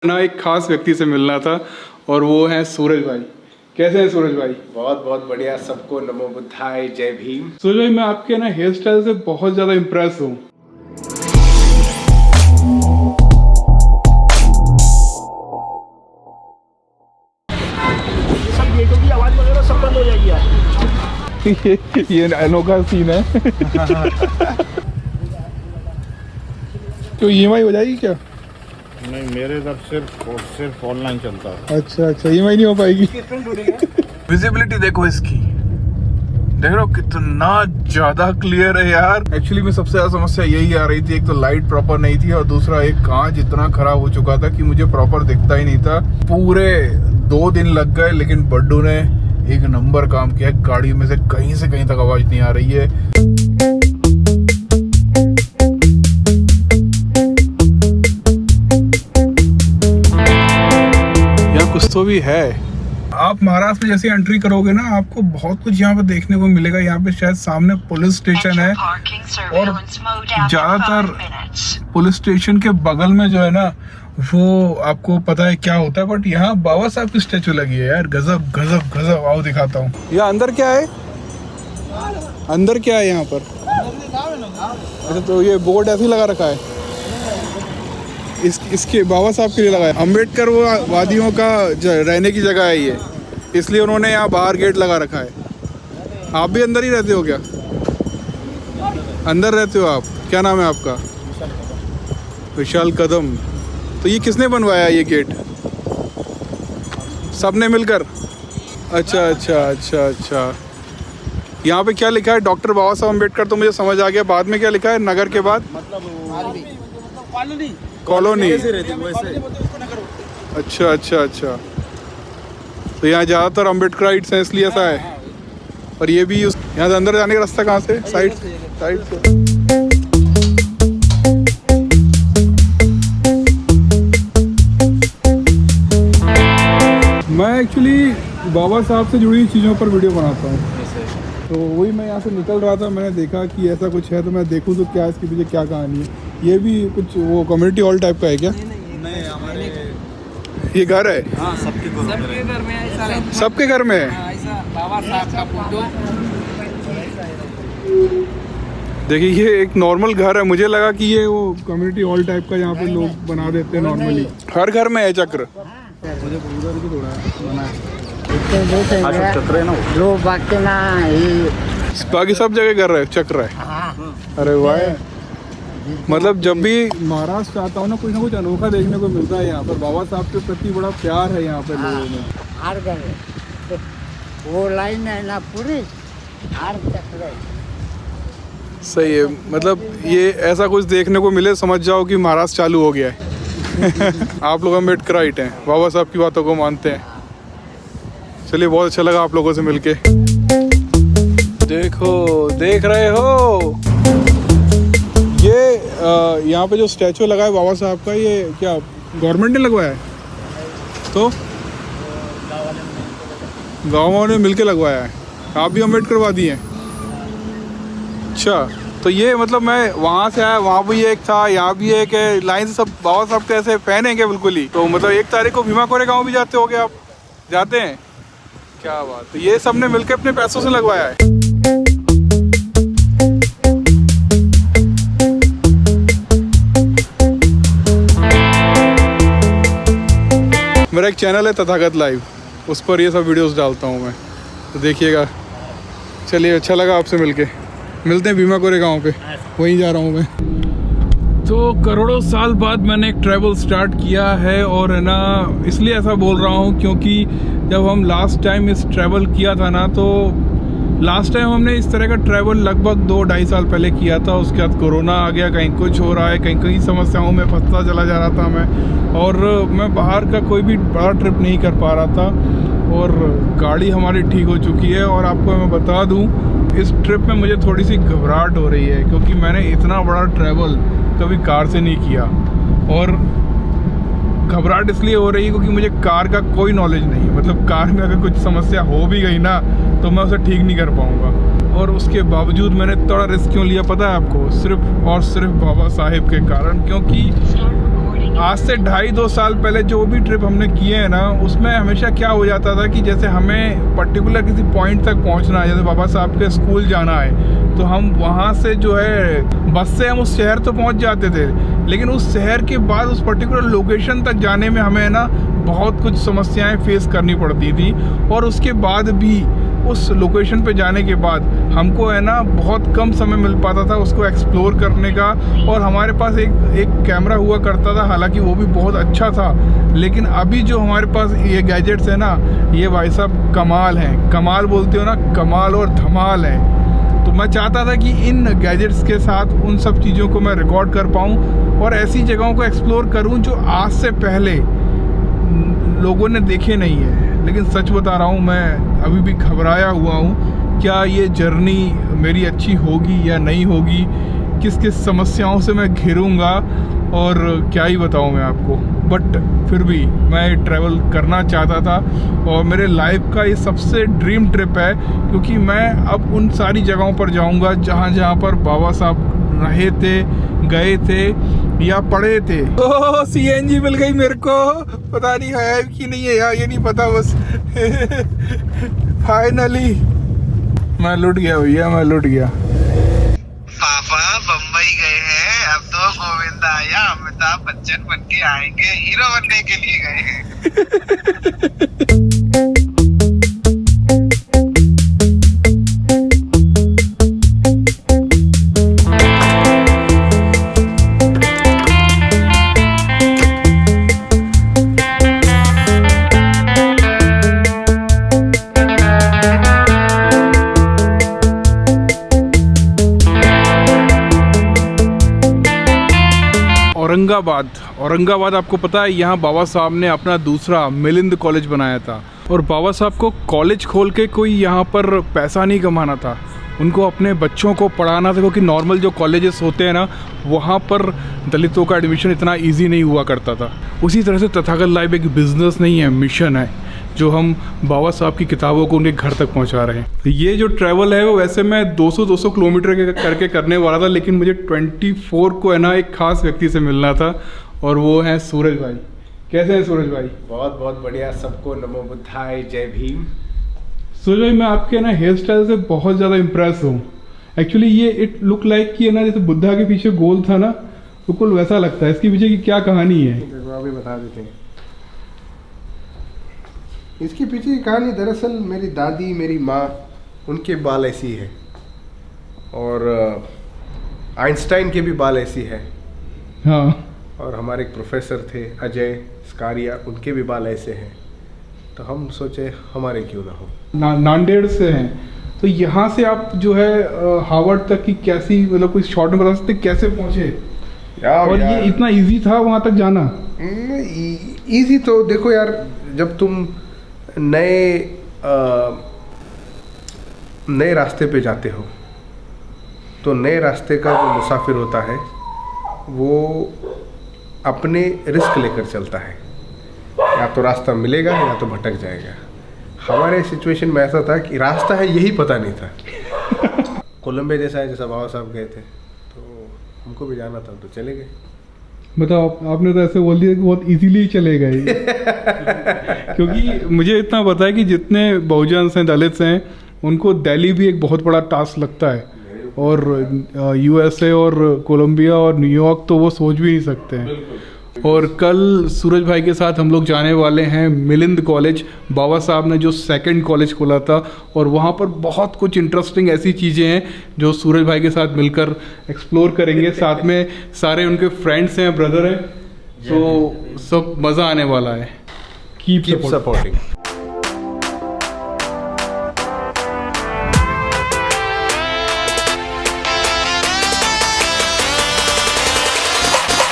ना एक खास व्यक्ति से मिलना था और वो है सूरज भाई। कैसे हैं सूरज भाई? बहुत बहुत बढ़िया। सबको नमो बुद्धाय, जय भीम। सूरज भाई, मैं आपके ना हेयर स्टाइल से बहुत ज़्यादा इम्प्रेस हूँ। सब गेटों की आवाज वगैरह सब बंद हो जाएगी यार। ये अनोखा सीन है। तो EMI हो जाएगी क्या? नहीं, मेरे इधर सिर्फ ऑनलाइन चलता है। अच्छा, EMI नहीं हो पाएगी। विजिबिलिटी देखो इसकी, देख रहे हो कितना ज्यादा क्लियर है यार। एक्चुअली में सबसे ज्यादा समस्या यही आ रही थी, एक तो लाइट प्रॉपर नहीं थी और दूसरा एक कांच इतना खराब हो चुका था कि मुझे प्रॉपर दिखता ही नहीं था। पूरे 2 दिन लग गए, लेकिन बड्डू ने एक नंबर काम किया। गाड़ी में से कहीं तक आवाज नहीं आ रही है। कुछ तो भी है। आप महाराष्ट्र में जैसे एंट्री करोगे ना, आपको बहुत कुछ यहाँ पे देखने को मिलेगा। यहाँ पे शायद सामने पुलिस स्टेशन है और ज्यादातर पुलिस स्टेशन के बगल में जो है ना, वो आपको पता है क्या होता है। बट यहाँ बाबा साहब की स्टेचू लगी है यार। गजब गजब गजब। आओ दिखाता हूँ। ये अंदर क्या है, अंदर क्या है यहाँ पर? अच्छा, तो ये बोर्ड ऐसे ही लगा रखा है। इसके बाबा साहब के लिए लगाया। अम्बेडकर वो वादियों का रहने की जगह है ये, इसलिए उन्होंने यहाँ बाहर गेट लगा रखा है। आप भी अंदर ही रहते हो क्या? अंदर रहते हो आप? क्या नाम है आपका? विशाल कदम। तो ये किसने बनवाया ये गेट? सबने मिलकर? अच्छा। यहाँ पे क्या लिखा है? डॉक्टर बाबा साहब अम्बेडकर तो मुझे समझ आ गया। बाद में क्या लिखा है? नगर के बाद कॉलोनी। अच्छा। तो यहाँ ज़्यादातर अम्बेडकराइट्स हैं, इसलिए ऐसा है। और ये भी यहाँ से अंदर जाने का रास्ता कहाँ से? साइड से। मैं एक्चुअली बाबा साहब से जुड़ी चीज़ों पर वीडियो बनाता हूँ, तो वही मैं यहाँ से निकल रहा था, मैंने देखा कि ऐसा कुछ है, तो मैं देखूँ तो क्या इसके पीछे क्या कहानी है। ये भी कुछ वो कम्युनिटी हॉल टाइप का है क्या? नहीं, हमारे ये घर है। हाँ, सबके घर में ऐसा। सबके घर में है ऐसा बाबा साहब का फोटो। देखिए, ये एक नॉर्मल घर है। मुझे लगा कि ये वो कम्युनिटी हॉल टाइप का यहाँ पे लोग बना देते हैं नॉर्मली। हर घर में है चक्र। मुझे उधर भी थोड़ा बना है चक्र है ना, जो बाकी ना ये बाकी सब जगह घर है, चक्र है। अरे वाह। मतलब जब भी महाराष्ट्र आता हूँ ना कुछ अनोखा देखने को मिलता है। यहाँ पर बाबा साहब के प्रति बड़ा प्यार है यहाँ पे लोगों में। हर घर है। वो लाइन है ना पूरी, हर चक्र है। सही है। मतलब ये ऐसा कुछ देखने को मिले, समझ जाओ कि महाराष्ट्र चालू हो गया है। आप लोग अम्बेडकराइट हैं, बाबा साहब की बातों को मानते हैं। चलिए, बहुत अच्छा लगा आप लोगों से मिलके। देखो, देख रहे हो ये यहाँ पे जो स्टैचू लगा है बाबा साहब का, ये क्या गवर्नमेंट ने लगवाया है? तो गाँव वालों ने मिलके लगवाया है। आप भी अम्बेडकरवादी हैं? अच्छा, तो ये मतलब मैं वहाँ से आया, वहाँ भी एक था, यहाँ भी एक है। लाइन से सब बाबा साहब के ऐसे फैन हैं क्या? बिल्कुल ही। तो मतलब 1 तारीख को भीमा कोरेगांव भी जाते हो क्या आप? जाते हैं? क्या बात। तो ये सबने मिलके अपने पैसों से लगवाया है। मेरा एक चैनल है तथागत लाइव, उस पर ये सब वीडियोस डालता हूँ मैं, तो देखिएगा। चलिए, अच्छा लगा आपसे मिलके। मिलते हैं भीमा कोरेगांव पे, वहीं जा रहा हूँ मैं। तो करोड़ों साल बाद मैंने एक ट्रैवल स्टार्ट किया है, और है ना, इसलिए ऐसा बोल रहा हूँ क्योंकि जब हम लास्ट टाइम इस ट्रैवल किया था ना, तो लास्ट टाइम हमने इस तरह का ट्रैवल लगभग 2-2.5 साल पहले किया था। उसके बाद कोरोना आ गया, कहीं कुछ हो रहा है, कहीं समस्याओं में फंसता चला जा रहा था मैं, और मैं बाहर का कोई भी बड़ा ट्रिप नहीं कर पा रहा था। और गाड़ी हमारी ठीक हो चुकी है। और आपको मैं बता दूं, इस ट्रिप में मुझे थोड़ी सी घबराहट हो रही है, क्योंकि मैंने इतना बड़ा ट्रैवल कभी कार से नहीं किया। और घबराहट इसलिए हो रही है क्योंकि मुझे कार का कोई नॉलेज नहीं है। मतलब कार में अगर कुछ समस्या हो भी गई ना, तो मैं उसे ठीक नहीं कर पाऊँगा। और उसके बावजूद मैंने थोड़ा रिस्क क्यों लिया पता है आपको? सिर्फ और सिर्फ बाबा साहेब के कारण। क्योंकि आज से 2.5-2 साल पहले जो भी ट्रिप हमने किए हैं ना, उसमें हमेशा क्या हो जाता था कि जैसे हमें पर्टिकुलर किसी पॉइंट तक पहुंचना है, जैसे बाबा साहब के स्कूल जाना है, तो हम वहां से जो है बस से हम उस शहर तो पहुंच जाते थे, लेकिन उस शहर के बाद उस पर्टिकुलर लोकेशन तक जाने में हमें ना बहुत कुछ समस्याएं फेस करनी पड़ती थी। और उसके बाद भी उस लोकेशन पे जाने के बाद हमको है ना बहुत कम समय मिल पाता था उसको एक्सप्लोर करने का। और हमारे पास एक कैमरा हुआ करता था, हालांकि वो भी बहुत अच्छा था, लेकिन अभी जो हमारे पास ये गैजेट्स है ना, ये भाई साहब कमाल हैं। कमाल बोलते हो ना, कमाल और धमाल है। तो मैं चाहता था कि इन गैजेट्स के साथ उन सब चीज़ों को मैं रिकॉर्ड कर पाऊँ और ऐसी जगहों को एक्सप्लोर करूँ जो आज से पहले लोगों ने देखे नहीं है। लेकिन सच बता रहा हूँ, मैं अभी भी घबराया हुआ हूँ, क्या ये जर्नी मेरी अच्छी होगी या नहीं होगी, किस किस समस्याओं से मैं घिरूँगा और क्या ही बताऊँ मैं आपको। बट फिर भी मैं ट्रैवल करना चाहता था और मेरे लाइफ का ये सबसे ड्रीम ट्रिप है, क्योंकि मैं अब उन सारी जगहों पर जाऊँगा जहाँ जहाँ पर बाबा साहब रहे थे, गए थे या पढ़े थे। तो सीएनजी मिल गई मेरे को, पता नहीं है कि नहीं है यार, ये नहीं पता बस। फाइनली मैं लुट गया भैया, मैं लुट गया। पापा बम्बई गए हैं, अब तो गोविंदा या अमिताभ बच्चन बन के आएंगे, हीरो बनने के लिए गए हैं। औरंगाबाद आपको पता है, यहाँ बाबा साहब ने अपना दूसरा मिलिंद कॉलेज बनाया था। और बाबा साहब को कॉलेज खोल के कोई यहाँ पर पैसा नहीं कमाना था, उनको अपने बच्चों को पढ़ाना था, क्योंकि नॉर्मल जो कॉलेजेस होते हैं ना, वहाँ पर दलितों का एडमिशन इतना इजी नहीं हुआ करता था। उसी तरह से तथागत लाइव एक बिज़नेस नहीं है, मिशन है, जो हम बाबा साहब की किताबों को उनके घर तक पहुंचा रहे हैं। ये जो ट्रैवल है वो वैसे मैं 200 किलोमीटर के करके करने वाला था, लेकिन मुझे 24 को है ना एक खास व्यक्ति से मिलना था, और वो है सूरज भाई। कैसे हैं सूरज भाई? बहुत बहुत बढ़िया। सबको नमो बुद्धाय, जय भीम। सूरज भाई, मैं आपके ना हेयर स्टाइल से बहुत ज़्यादा इम्प्रेस हूँ। एक्चुअली ये इट लुक लाइक कि है ना, जैसे बुद्धा के पीछे गोल था ना, बिल्कुल वैसा लगता है। इसके पीछे की क्या कहानी है? देखो अभी बता देते हैं। इसके पीछे की कहानी दरअसल मेरी दादी, मेरी माँ, उनके बाल ऐसी है, और आइंस्टाइन के भी बाल ऐसी है। हाँ। और हमारे एक प्रोफेसर थे अजय स्कारिया, उनके भी बाल ऐसे हैं। तो हम सोचे हमारे क्यों ना हो। नांदेड़ से हैं, तो यहाँ से आप जो है हार्वर्ड तक की कैसी, मतलब कोई शॉर्ट में बता सकते कैसे पहुँचे? और ये इतना इजी था वहाँ तक जाना? इजी तो देखो यार, जब तुम नए रास्ते पे जाते हो, तो नए रास्ते का जो मुसाफिर होता है वो अपने रिस्क लेकर चलता है। या तो रास्ता मिलेगा या तो भटक जाएगा। हमारे सिचुएशन में ऐसा था कि रास्ता है यही पता नहीं था। कोलंबिया जैसा है, जैसा बाबा साहब गए थे, तो हमको भी जाना था, तो चले गए। बताओ, आपने तो ऐसे बोल दिया कि बहुत इजीली चले गए। क्योंकि मुझे इतना पता है कि जितने बहुजन हैं, दलित हैं, उनको दिल्ली भी एक बहुत बड़ा टास्क लगता है, और यूएसए और कोलंबिया और न्यूयॉर्क तो वो सोच भी नहीं सकते हैं। और कल सूरज भाई के साथ हम लोग जाने वाले हैं मिलिंद कॉलेज। बाबा साहब ने जो सेकंड कॉलेज खोला था, और वहाँ पर बहुत कुछ इंटरेस्टिंग ऐसी चीज़ें हैं जो सूरज भाई के साथ मिलकर एक्सप्लोर करेंगे। साथ में सारे उनके फ्रेंड्स हैं, ब्रदर हैं, तो सब मज़ा आने वाला है। Keep supporting.